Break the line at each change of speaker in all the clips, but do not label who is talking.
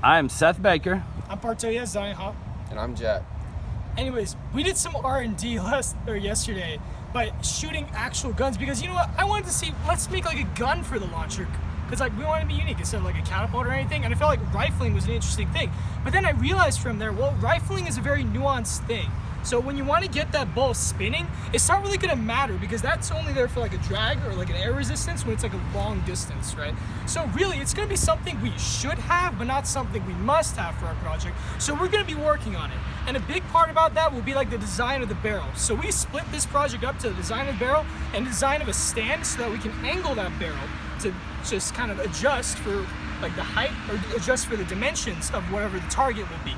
I'm Seth Baker.
I'm Partoya Zion.
And I'm Jack.
Anyways, we did some R&D yesterday by shooting actual guns because you know what? I wanted to see, let's make like a gun for the launcher because like we want to be unique instead of like a catapult or anything, and I felt like rifling was an interesting thing. But then I realized from there, well, rifling is a very nuanced thing. So when you want to get that ball spinning, it's not really going to matter because that's only there for like a drag or like an air resistance when it's like a long distance, right? So really, it's going to be something we should have, but not something we must have for our project. So we're going to be working on it. And a big part about that will be like the design of the barrel. So we split this project up to the design of the barrel and design of a stand so that we can angle that barrel to just kind of adjust for like the height or adjust for the dimensions of whatever the target will be.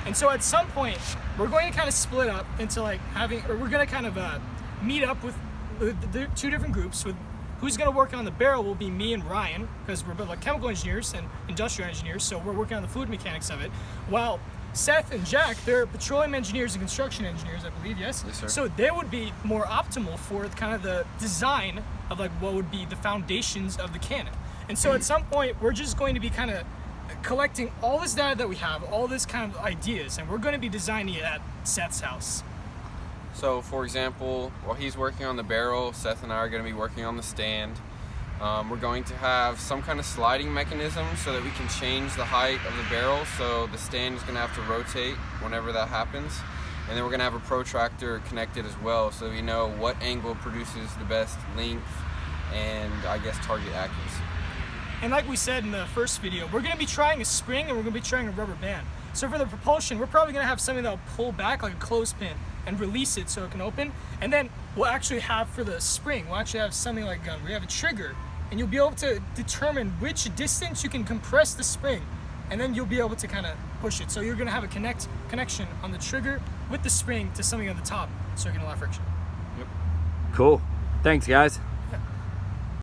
And so at some point, we're going to kind of split up into like we're going to kind of meet up with the two different groups. With who's going to work on the barrel will be me and Ryan, because we're both like chemical engineers and industrial engineers, so we're working on the fluid mechanics of it. While Seth and Jack, they're petroleum engineers and construction engineers, I believe, yes?
Yes, sir.
So they would be more optimal for kind of the design of like what would be the foundations of the cannon. And so at some point, we're just going to be kind of collecting all this data that we have, all this kind of ideas, and we're going to be designing it at Seth's house.
So for example, while he's working on the barrel, Seth and I are going to be working on the stand. We're going to have some kind of sliding mechanism so that we can change the height of the barrel, so the stand is going to have to rotate whenever that happens. And then we're going to have a protractor connected as well, so we know what angle produces the best length and I guess target accuracy.
And like we said in the first video, we're going to be trying a spring and we're going to be trying a rubber band. So for the propulsion, we're probably going to have something that will pull back like a clothespin and release it so it can open. And then we'll actually have for the spring, we'll actually have something like a gun. We have a trigger, and you'll be able to determine which distance you can compress the spring, and then you'll be able to kind of push it. So you're going to have a connection on the trigger with the spring to something on the top, so you're going to allow friction.
Yep.
Cool. Thanks, guys.